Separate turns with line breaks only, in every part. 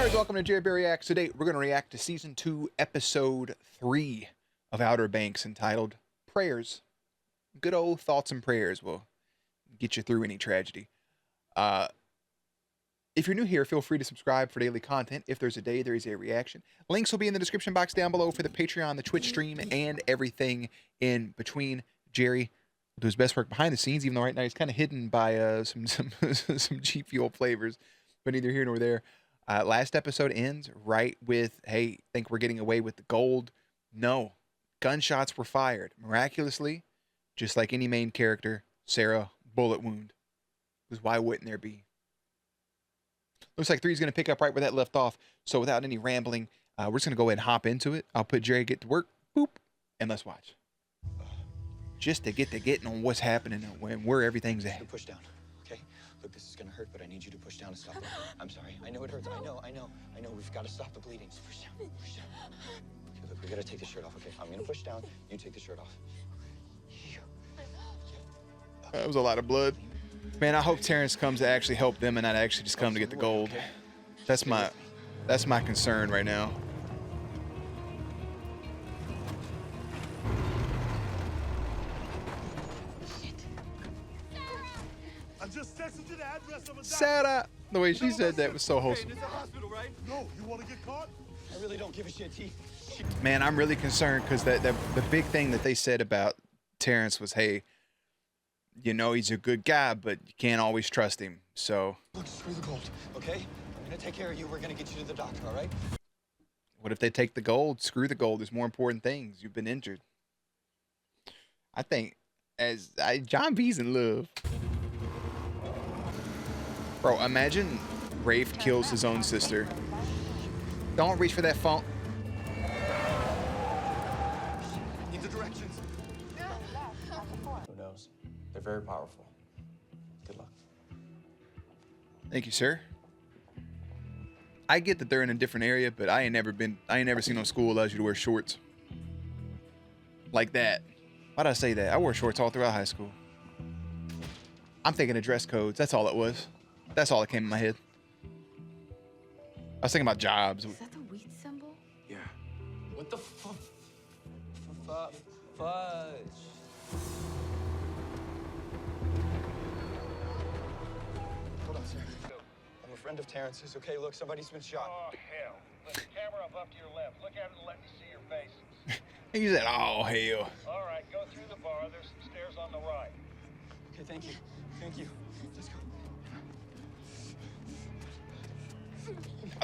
Guys, welcome to Jerry Reacts. Today we're going to react to Season 2, Episode 3 of Outer Banks, entitled Prayers. Good old thoughts and prayers will get you through any tragedy. If you're new here, feel free to subscribe for daily content. If there's a day, there is a reaction. Links will be in the description box down below for the Patreon, the Twitch stream, and everything in between. Jerry will do his best work behind the scenes, even though right now he's kind of hidden by some G Fuel flavors, but neither here nor there. Last episode ends right with, hey, think we're getting away with the gold. No. Gunshots were fired. Miraculously, just like any main character, Sarah, bullet wound. Because why wouldn't there be? Looks like 3 is going to pick up right where that left off. So without any rambling, we're just going to go ahead and hop into it. I'll put Jerry get to work. Boop. And let's watch. Just to get to getting on what's happening and where everything's at.
Push down. Look, this is gonna hurt, but I need you to push down to stop it. I'm sorry. I know it hurts. I know. We've got to stop the bleeding. So push down. Push down. Okay, look, we gotta take the shirt off. Okay, I'm gonna push down. You take the shirt off.
That was a lot of blood. Man, I hope Terrence comes to actually help them and not actually just come to get the gold. That's my concern right now.
Just texted you the address of a
Sarah! The way she said that was so wholesome.
It's a hospital, right? No, you want to get caught?
I really don't give a shit, T.
Man, I'm really concerned because the big thing that they said about Terrence was, hey, you know he's a good guy, but you can't always trust him. So
look, screw the gold, okay? I'm gonna take care of you. We're gonna get you to the doctor, all right?
What if they take the gold? Screw the gold. There's more important things. You've been injured. I think John B's in love. Bro, imagine Rafe kills his own sister. Don't reach for that phone.
Need the directions.
Who knows? They're very powerful. Good luck.
Thank you, sir. I get that they're in a different area, but I ain't never seen no school allows you to wear shorts. Like that. Why'd I say that? I wore shorts all throughout high school. I'm thinking of dress codes. That's all it was. That's all that came in my head. I was thinking about jobs.
Is that the wheat symbol?
Yeah.
What the fudge? Hold on, sir. I'm a friend of Terrence's. Okay, look, somebody's been shot.
Oh, hell. Put the camera up to your left. Look at it and let me see your faces.
He said, oh, hell.
All right, go through the bar. There's some stairs on the right.
Okay, thank you. Thank you. Let's go.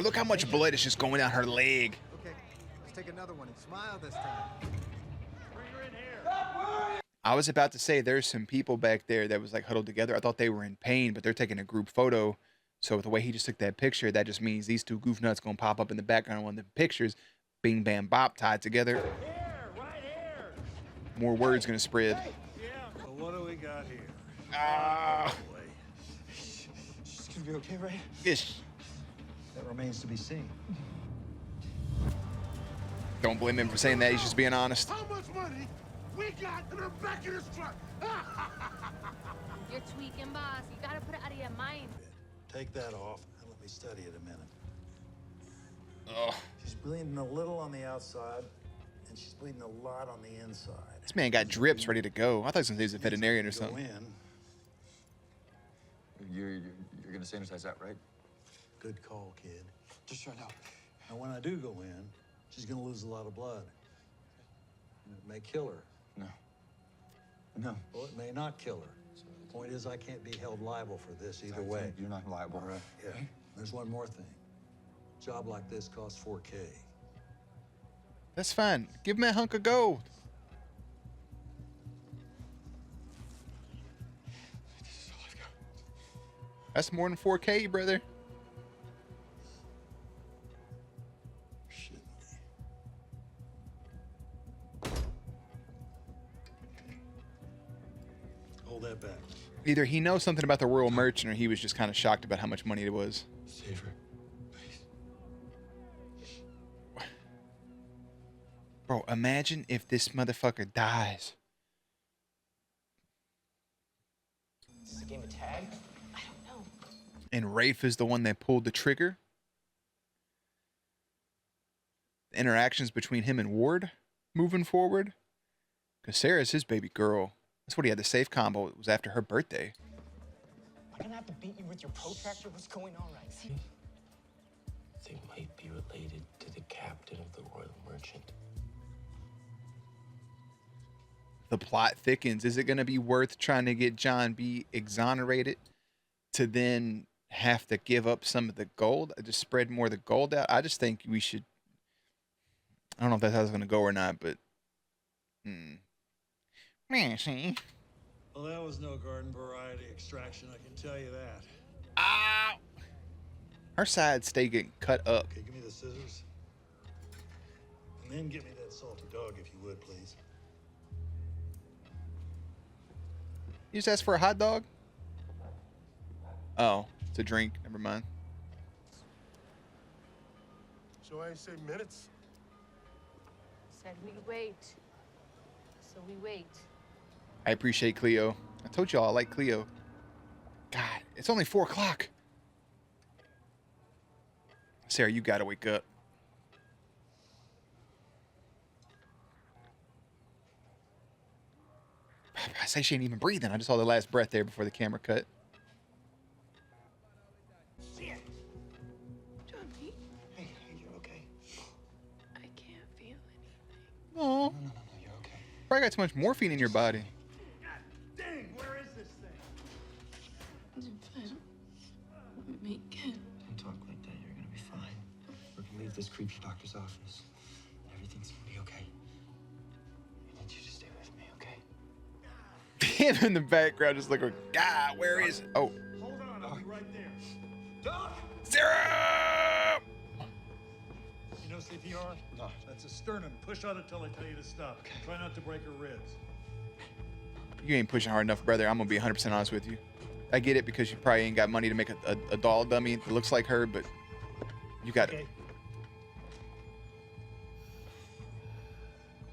Look how much blood is just going down her leg.
Okay, let's take another one and smile this time.
Bring her in here.
I was about to say there's some people back there that was like huddled together. I thought they were in pain, but they're taking a group photo. So with the way he just took that picture, that just means these two goof nuts gonna pop up in the background of one of the pictures. Bing, bam, bop, tied together.
Here, right here.
More words gonna spread.
Yeah. So what do we got here?
Ah.
She's gonna be okay, right?
Yes.
That remains to be seen.
Don't blame him for saying that. He's just being honest.
How much money we got in the back of this truck?
You're tweaking, boss. You gotta put it out of your mind.
Take that off and let me study it a minute.
Ugh.
She's bleeding a little on the outside, and she's bleeding a lot on the inside.
This man got drips ready to go. I thought he was gonna say he was a veterinarian or
Go
something.
in.
You're gonna sanitize that, right?
Good call, kid.
Just shut up.
Now, when I do go in, she's gonna lose a lot of blood. And it may kill her.
No. No.
Well, it may not kill her. Point is, I can't be held liable for this either way.
You're not liable.
All right. Yeah. There's one more thing. A job like this costs $4K.
That's fine. Give him that hunk of gold.
This is all I've got.
That's more than 4K, brother.
Shit. Hold that back.
Either he knows something about the Royal Merchant or he was just kind of shocked about how much money it was.
Save her.
Bro, imagine if this motherfucker dies.
Is this a game of tag?
I don't know.
And Rafe is the one that pulled the trigger. the interactions between him and Ward moving forward. Because Sarah's his baby girl. That's what he had the safe combo. It was after her birthday.
I'm gonna have to beat you with your protractor. What's going on right now?
They might be related to the captain of the Royal Merchant.
The plot thickens. Is it going to be worth trying to get John B exonerated to then have to give up some of the gold? Just spread more of the gold out? I just think we should. I don't know if that's how it's going to go or not, but. See.
Well, that was no garden variety extraction, I can tell you that.
Ow! Her sides stay getting cut up.
Okay, give me the scissors. And then give me that salty dog, if you would, please.
You just asked for a hot dog? Oh, it's a drink. Never mind.
So I say minutes?
Said we wait. So we wait.
I appreciate Cleo. I told y'all I like Cleo. God, it's only 4 o'clock. Sarah, you gotta wake up. I say she ain't even breathing. I just saw the last breath there before the camera cut.
Johnny,
Hey, you okay?
I can't feel anything.
Oh,
No, you're okay.
probably got too much morphine in your body.
Dang, where is this thing?
Don't talk like that. You're gonna be fine. We're gonna leave this creepy doctor's office. Everything's gonna be okay. I need you to stay with me, okay?
Him in the background just looking, God, where is it? Oh,
Hold on, I'll be right there. Doc!
Sarah!
You know CPR?
No.
That's a sternum. Push on it till I tell you to stop.
Okay.
Try not to break her ribs.
You ain't pushing hard enough, brother. I'm gonna be 100% honest with you. I get it because you probably ain't got money to make a doll dummy that looks like her, but you got it.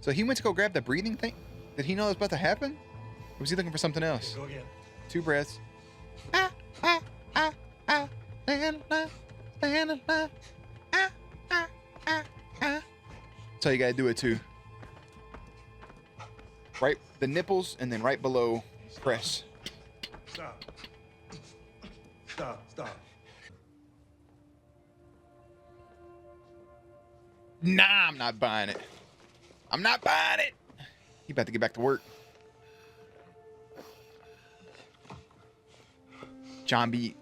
So he went to go grab the breathing thing? Did he know it was about to happen? Or was he looking for something else?
Go again.
2 breaths. Ah, ah, ah, ah, stand alive, stand alive. Ah, ah, ah, ah. That's how you gotta do it too. Right, the nipples, and then right below, press.
Stop. Stop.
Nah, I'm not buying it. I'm not buying it. He about to get back to work. John B.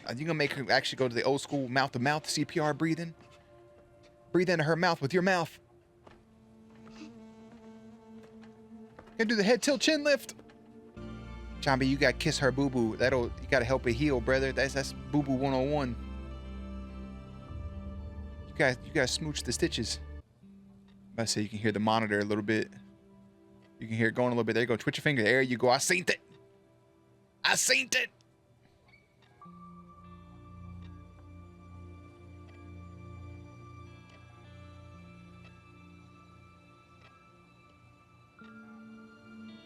Are you gonna make her actually go to the old school mouth-to-mouth CPR breathing? Breathe into her mouth with your mouth. Gonna do the head tilt chin lift. John B, you gotta kiss her boo-boo. You gotta help it heal, brother. That's boo-boo 101. You gotta smooch the stitches. I say you can hear the monitor a little bit. You can hear it going a little bit. There you go. Twitch your finger. There you go. I seen it. I seen it.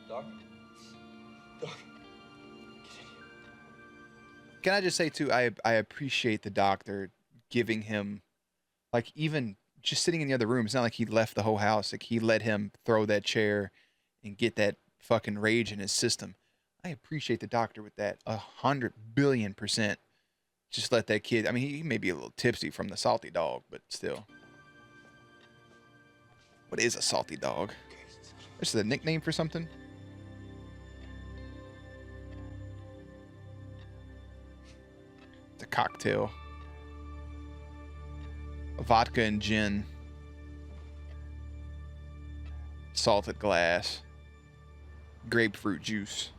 Doc? Doc?
Can I just say too, I appreciate the doctor giving him, like, even just sitting in the other room. It's not like he left the whole house. Like, he let him throw that chair and get that fucking rage in his system. I appreciate the doctor with that 100 billion%. Just let that kid. I mean, he may be a little tipsy from the salty dog, but still. What is a salty dog? This is a nickname for something. It's a cocktail. Vodka and gin. Salted glass. Grapefruit juice.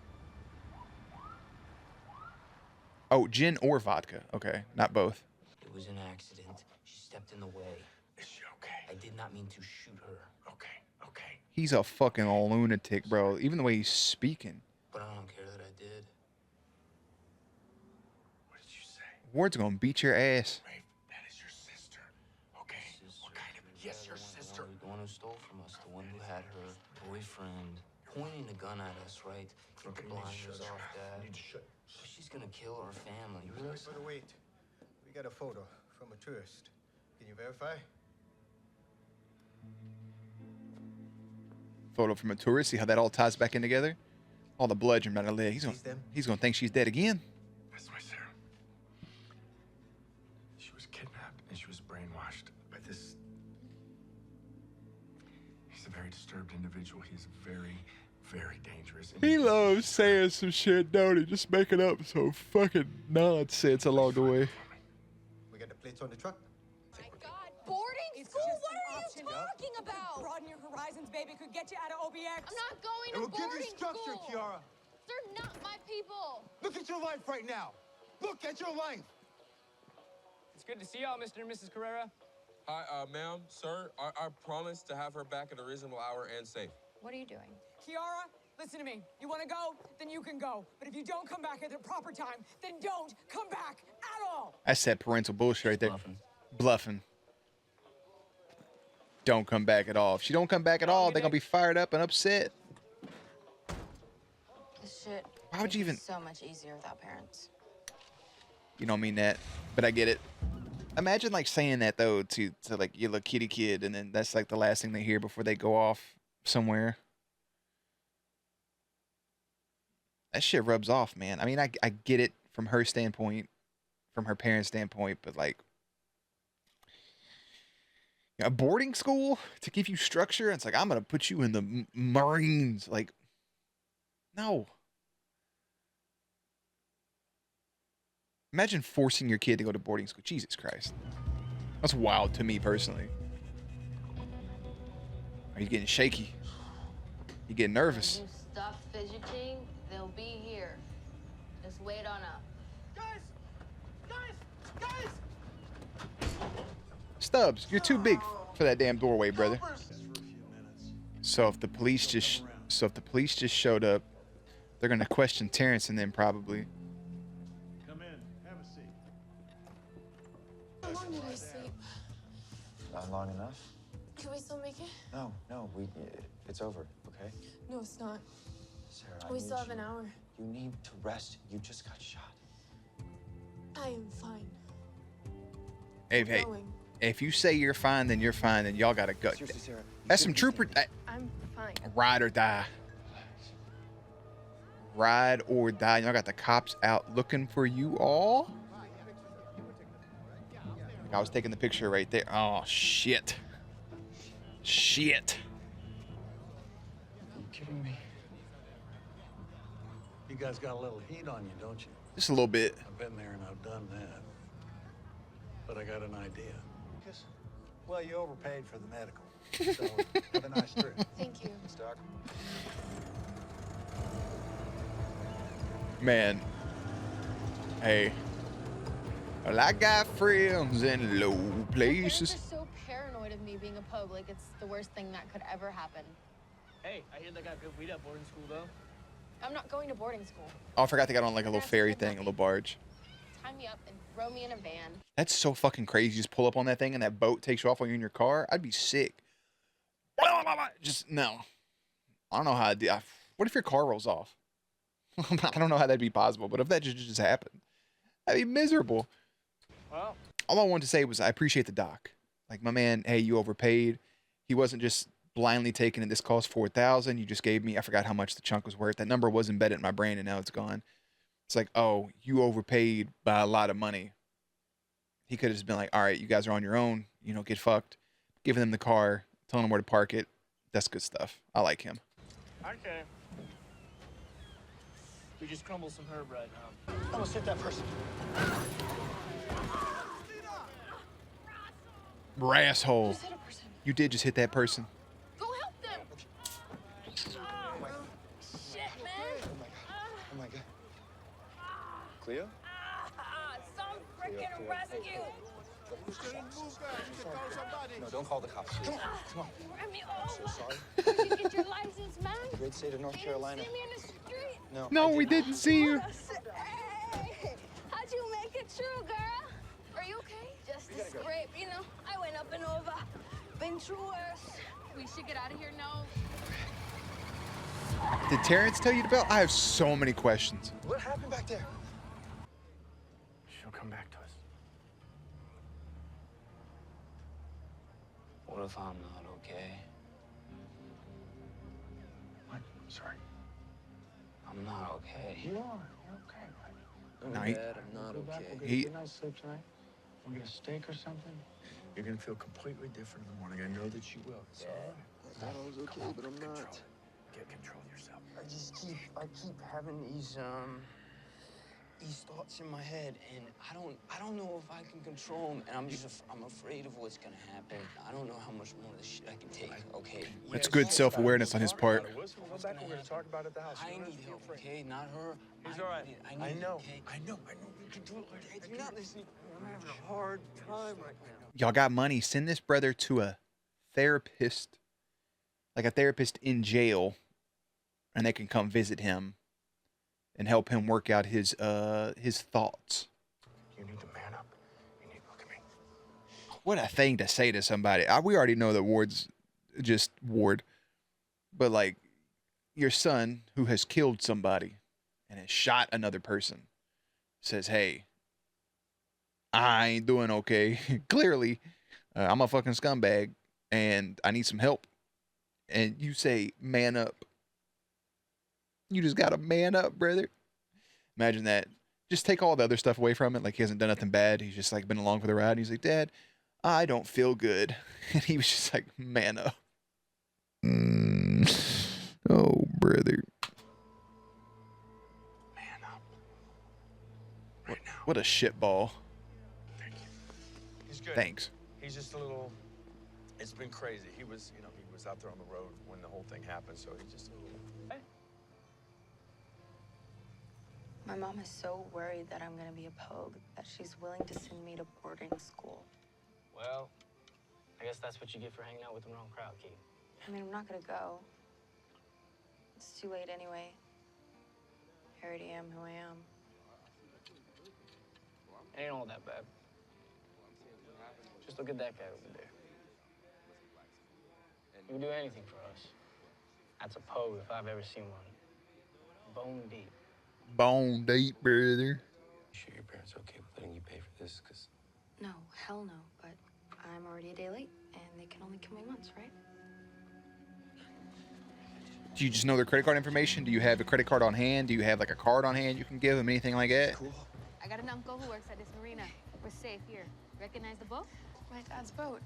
Oh, gin or vodka. Okay, not both.
It was an accident. She stepped in the way.
Is she okay?
I did not mean to shoot her,
Okay.
He's a fucking lunatic, bro. Even the way he's speaking.
but I don't care that I did.
What did you say?
Ward's gonna beat your ass.
Rafe, that is your sister. Okay?
Sister,
What kind of...
yeah,
Yes, your sister.
The one who stole from us, the one who had her boyfriend pointing a gun at us, right? Get the blinders off, Dad.
You need to shut...
She's gonna kill our family. You realize?
Wait. We got a photo from a tourist. Can you verify?
Photo from a tourist. See how that all ties back in together? All the blood from her leg. He's gonna think she's dead again.
That's my Sarah. She was kidnapped and she was brainwashed by this. He's a very disturbed individual. He's very, very dangerous.
He loves saying some shit, don't he? Just making up some fucking nonsense along the way.
We got the plates on the truck.
My God, boarding school? What are you talking about? Broaden your horizons, baby. Could get you out of OBX.
I'm not going
It
to
will give
boarding
you structure,
school.
Kiara.
They're not my people.
Look at your life right now. Look at your life.
It's good to see y'all, Mr. and Mrs. Carrera.
Hi, ma'am, sir. I promise to have her back at a reasonable hour and safe.
What are you doing?
Kiara, listen to me. You want to go? Then you can go. But if you don't come back at the proper time, then don't come back at all.
That's that parental bullshit right there. Bluffing. Don't come back at all. If she don't come back at all, they're gonna be fired up and upset.
This shit.
Why would you even?
So much easier without parents.
You don't mean that, but I get it. Imagine like saying that though to like your little kitty kid, and then that's like the last thing they hear before they go off somewhere. That shit rubs off, man. I mean, I get it from her standpoint, from her parents' standpoint, but like a boarding school to give you structure, it's like I'm gonna put you in the Marines. Like, no. Imagine forcing your kid to go to boarding school. Jesus Christ. That's wild to me personally. Are you getting shaky? You getting nervous?
When you stop fidgeting, they'll be here. Just wait on up.
Guys!
Stubbs, you're too big for that damn doorway, brother. So if the police just showed up, they're gonna question Terrence and then probably.
Come in. Have a seat.
How long did I sleep?
Not long enough?
Can we still make it?
No, it's over, okay?
No, it's not.
Sarah,
We
I
still
need
have an
you.
hour.
You need to rest. You just got shot.
I am fine.
Hey,
Going.
if you say you're fine, then you're fine, then y'all gotta go.
Seriously, Sarah. you
That's
should
some
be
trooper.
thinking-
I'm fine.
Ride or die. Ride or die. Y'all got the cops out looking for you all. I was taking the picture right there. Oh shit. Shit.
Are you kidding me?
You guys got a little heat on you, don't you?
Just a little bit.
I've been there and I've done that. But I got an idea. Well, you overpaid for the medical. So, have a nice trip.
Thank you.
Doc.
Man. Hey. Well, I got friends in low
Parents
places.
are so paranoid of me being a pug. Like it's the worst thing that could ever happen.
Hey, I hear they got good weed at boarding school, though.
I'm not going to boarding school.
Oh, I forgot they got on like a little ferry thing, a little barge.
Tie me up and throw me in a van.
That's so fucking crazy. You just pull up on that thing and that boat takes you off while you're in your car. I'd be sick. Just no. I don't know how I'd do. What if your car rolls off? I don't know how that'd be possible, but if that just happened, that'd be miserable.
Well,
All I wanted to say was I appreciate the doc. Like, my man, hey, you overpaid. He wasn't just blindly taking it. This cost $4,000. You just gave me, I forgot how much the chunk was worth. That number was embedded in my brain and now it's gone. It's like, oh, you overpaid by a lot of money. He could have just been like, all right, you guys are on your own. You know, get fucked. Giving them the car, telling them where to park it. That's good stuff. I like him.
okay. We just crumbled some herb right now.
Almost hit that person.
Rasshole.
Just hit a person.
You did just hit that person.
Go help them.
Shit, man.
Oh my god. Cleo?
Some freaking rescue.
No, don't call the cops. Come on, come on.
Run me over.
Sorry.
How'd you get your license, man?
Great state of North
You
Carolina.
didn't see me in the street.
No.
No,
I
we
didn't.
didn't see you.
Hey, how'd you make it through, girl? Are you okay? Just a scrape, you know. I went up and over. Been through worse. We should get out of here now.
Did Terrence tell you the bell? I have so many questions.
What happened back there?
She'll come back to us.
What if I'm not okay?
sorry.
I'm not okay.
You are. You're okay, buddy.
No,
Night.
Dad, I'm not
Go back.
okay.
We'll get a good night's sleep tonight. We'll get a steak or something. You're gonna feel completely different in the morning. I know that you will. It's all right.
I thought I was okay, but I'm not.
Get control of yourself.
I keep having these thoughts in my head, and I don't know if I can control them, and I'm afraid of what's gonna happen. I don't know how much more of this shit I can take. Okay.
That's good self-awareness on his part.
We'll go back and we're gonna talk about it at the house.
I need help, okay? Not her.
He's all right. I know.
Okay?
I know. You can do it, Larry.
You're not listening. I'm having a hard time right now.
Y'all got money. Send this brother to a therapist, like a therapist in jail, and they can come visit him and help him work out his thoughts.
You need to man up. You need to look at me.
What a thing to say to somebody. We already know that Ward's just Ward, but like your son who has killed somebody and has shot another person says, "Hey, I ain't doing okay. Clearly, I'm a fucking scumbag and I need some help." And you say, "Man up." You just gotta man up, brother. Imagine that. Just take all the other stuff away from it. Like he hasn't done nothing bad. He's just like been along for the ride. He's like, "Dad, I don't feel good." And he was just like, "Man up." Oh, brother.
Man up. Right now.
What a shitball.
Thank you.
He's good.
Thanks.
He's just a little. It's been crazy. He was out there on the road when the whole thing happened, so he's just a little.
My mom is so worried that I'm gonna be a pogue that she's willing to send me to boarding school.
Well, I guess that's what you get for hanging out with the wrong crowd, Kate.
I mean, I'm not gonna go. It's too late anyway. I already am who I am.
It ain't all that bad. Just look at that guy over there. He would do anything for us. That's a pogue if I've ever seen one. Bone deep.
Bone deep, brother.
You sure your parents are okay with letting you pay for this? Because
No, hell no, but I'm already a day late, and they can only kill me once, right?
Do you just know their credit card information? Do you have a credit card on hand? Do you have like a card on hand you can give them? Anything like that?
Cool.
I got an uncle who works at this marina. We're safe here. Recognize the boat?
My dad's boat.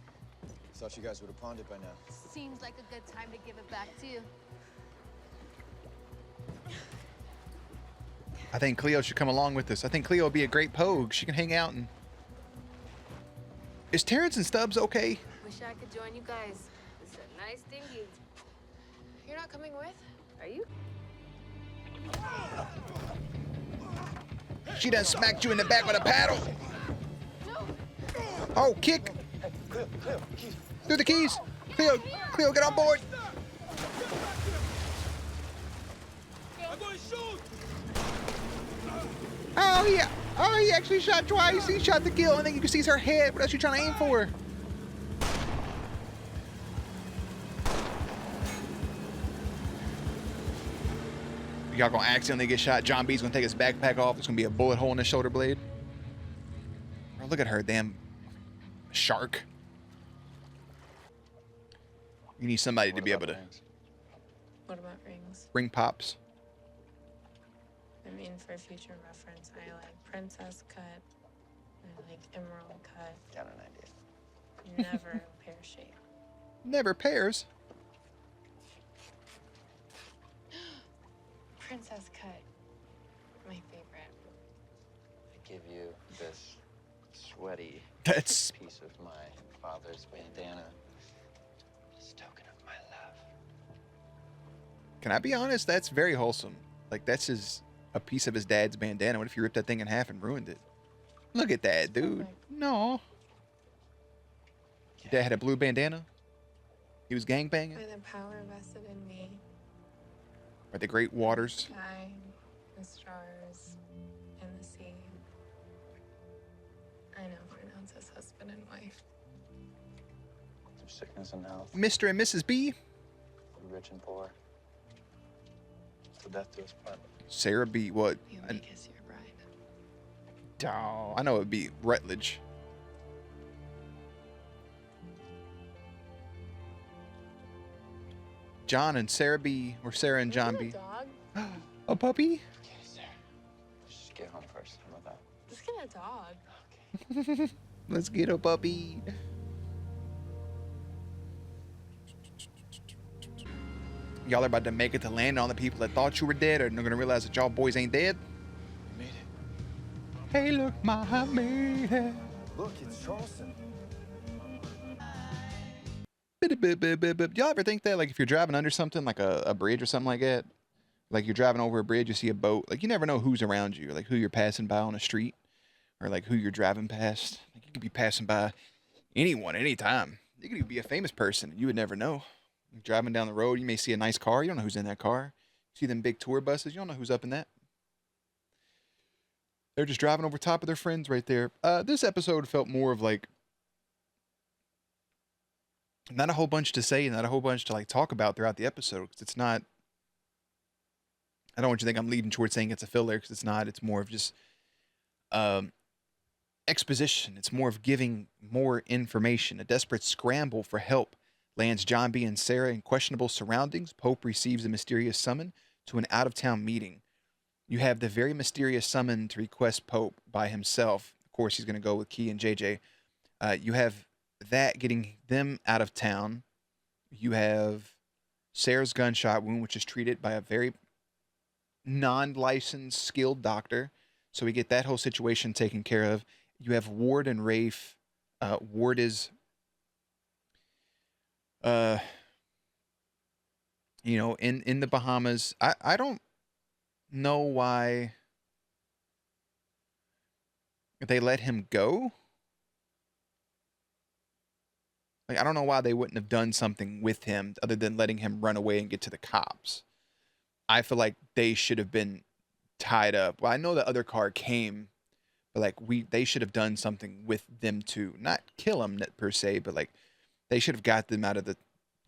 Thought you guys would have pawned it by now.
Seems like a good time to give it back to you.
I think Cleo should come along with us. I think Cleo would be a great pogue. She can hang out and... Is Terrence and Stubbs okay?
Wish I could join you guys. It's a nice dinghy.
You're not coming with?
Are you?
She done smacked you in the back with a paddle. Oh, kick.
Cleo, keys.
Through the keys. Cleo, get on board.
I'm going to shoot!
Oh, yeah. Oh, he actually shot twice. He shot the kill, and then you can see her head. What else are you trying to aim for? Y'all gonna accidentally get shot. John B's gonna take his backpack off. There's gonna be a bullet hole in his shoulder blade. Oh, look at her, damn shark. You need somebody to be able to
What about rings?
ring pops.
I mean, for future reference, I like princess cut. I like emerald cut.
Got an idea.
Never pear shape.
Never pairs.
Princess cut. My favorite.
I give you this sweaty
That's
piece of my father's bandana as a token of my love.
Can I be honest? That's very wholesome. Like that's a piece of his dad's bandana. What if you ripped that thing in half and ruined it? Look at that, dude. No. Your dad had a blue bandana. He was gangbanging
By the power vested in me,
by the great waters.
sky, the stars, and the sea. I now pronounce us husband and wife.
Through sickness and health,
Mr. and Mrs. B.
through rich and poor, till death do us part.
Sarah B. What?
You make us your bride.
Oh, I know it'd be Rutledge. John and Sarah B, or Sarah and John B.
Dog.
A puppy?
Okay, Sarah. Let's just get home first. How about that?
Just get a dog.
Let's get a puppy. Y'all are about to make it to land on the people that thought you were dead, or they're gonna realize that y'all boys ain't dead.
We made it.
Hey, look, Ma, I made it.
Look, it's Charleston.
Y'all ever think that, like, if you're driving under something, like a bridge or something like that, like you're driving over a bridge, you see a boat, like you never know who's around you, like who you're passing by on a street, or like who you're driving past. Like you could be passing by anyone, anytime. You could even be a famous person, and you would never know. You're driving down the road, you may see a nice car, you don't know who's in that car. See them big tour buses, you don't know who's up in that. They're just driving over top of their friends right there. This episode felt more of like, not a whole bunch to say, not a whole bunch to like talk about throughout the episode, because it's not, I don't want you to think I'm leading towards saying it's a filler, because it's not. It's more of just exposition. It's more of giving more information. A desperate scramble for help lands John B. and Sarah in questionable surroundings. Pope receives a mysterious summon to an out-of-town meeting. You have the very mysterious summon to request Pope by himself. Of course, he's going to go with Key and JJ. You have that getting them out of town. You have Sarah's gunshot wound, which is treated by a very non-licensed, skilled doctor. So we get that whole situation taken care of. You have Ward and Rafe. Ward is, in the Bahamas. I don't know why they let him go. Like, I don't know why they wouldn't have done something with him other than letting him run away and get to the cops. I feel like they should have been tied up. Well, I know the other car came, but like they should have done something with them too. Not kill them per se, but like they should have got them out of the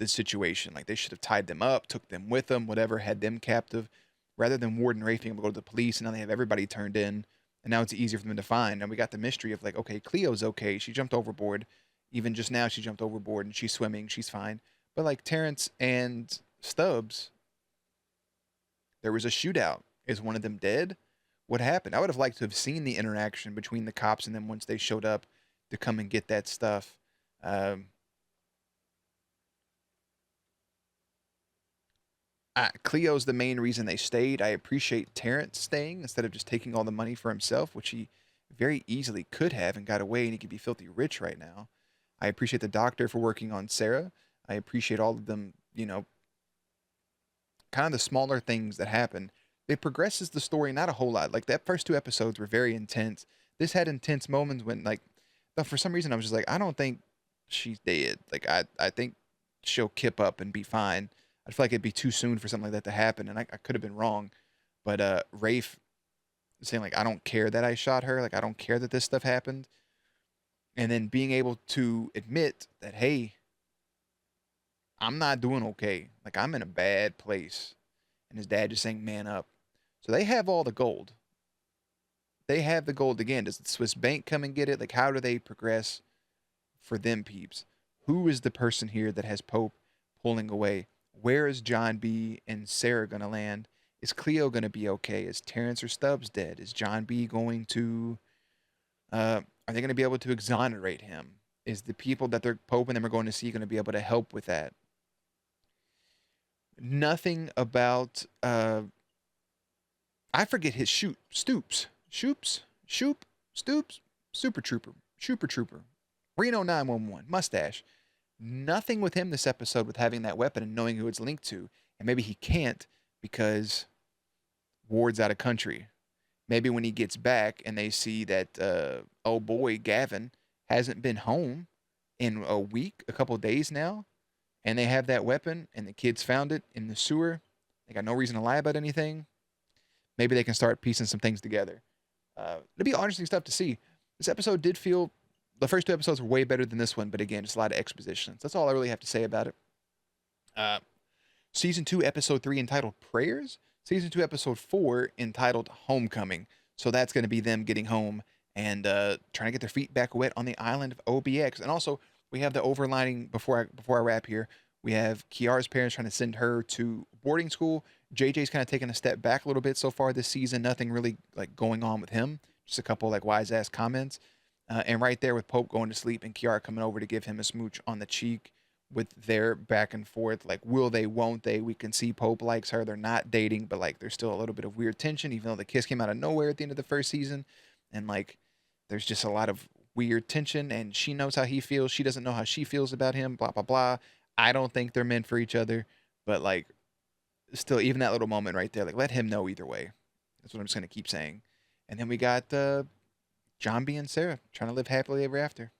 situation. Like they should have tied them up, took them with them, whatever, had them captive, rather than Ward and Rafe being able to go to the police, and now they have everybody turned in, and now it's easier for them to find. And we got the mystery of like, okay, Cleo's okay. She jumped overboard. Even just now, she jumped overboard and she's swimming. She's fine. But like Terrence and Stubbs, there was a shootout. Is one of them dead? What happened? I would have liked to have seen the interaction between the cops and them once they showed up to come and get that stuff. Cleo's the main reason they stayed. I appreciate Terrence staying instead of just taking all the money for himself, which he very easily could have and got away, and he could be filthy rich right now. I appreciate the doctor for working on Sarah. I appreciate all of them, kind of the smaller things that happen. It progresses the story not a whole lot. Like, that first 2 episodes were very intense. This had intense moments when, like, for some reason I was just like, I don't think she's dead. Like, I think she'll kip up and be fine. I feel like it'd be too soon for something like that to happen, and I could have been wrong. But Rafe saying, like, I don't care that I shot her. Like, I don't care that this stuff happened. And then being able to admit that, hey, I'm not doing okay. Like, I'm in a bad place. And his dad just saying, man up. So they have all the gold. They have the gold again. Does the Swiss bank come and get it? Like, how do they progress for them peeps? Who is the person here that has Pope pulling away? Where is John B. and Sarah going to land? Is Cleo going to be okay? Is Terrence or Stubbs dead? Is John B. going to... are they going to be able to exonerate him? Is the people that they're Pope and them are going to see going to be able to help with that? Nothing about... I forget his Stoops. Super Trooper. Reno 911. Mustache. Nothing with him this episode with having that weapon and knowing who it's linked to. And maybe he can't because Ward's out of country. Maybe when he gets back and they see that, oh boy, Gavin hasn't been home in a week, a couple of days now, and they have that weapon and the kids found it in the sewer. They got no reason to lie about anything. Maybe they can start piecing some things together. It'd be interesting stuff to see. This episode did feel... The first 2 episodes were way better than this one, but again, just a lot of expositions. That's all I really have to say about it. Season 2, Episode 3, entitled Prayers. Season 2, Episode 4, entitled Homecoming. So that's going to be them getting home and trying to get their feet back wet on the island of OBX. And also, we have the overlining, before I wrap here, We have Kiara's parents trying to send her to boarding school. JJ's kind of taking a step back a little bit so far this season. Nothing really like going on with him. Just a couple like wise ass comments. And right there with Pope going to sleep and Kiara coming over to give him a smooch on the cheek with their back and forth. Like, will they, won't they? We can see Pope likes her. They're not dating, but like there's still a little bit of weird tension, even though the kiss came out of nowhere at the end of the first season. And like there's just a lot of weird tension, and she knows how he feels. She doesn't know how she feels about him, blah, blah, blah. I don't think they're meant for each other, but like still, even that little moment right there, like let him know either way. That's what I'm just going to keep saying. And then we got John B and Sarah trying to live happily ever after.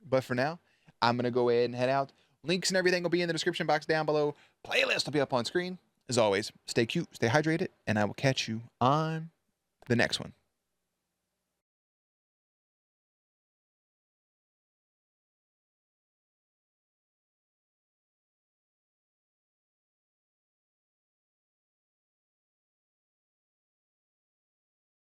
But for now, I'm going to go ahead and head out. Links and everything will be in the description box down below. Playlist will be up on screen. As always, stay cute, stay hydrated, and I will catch you on the next one.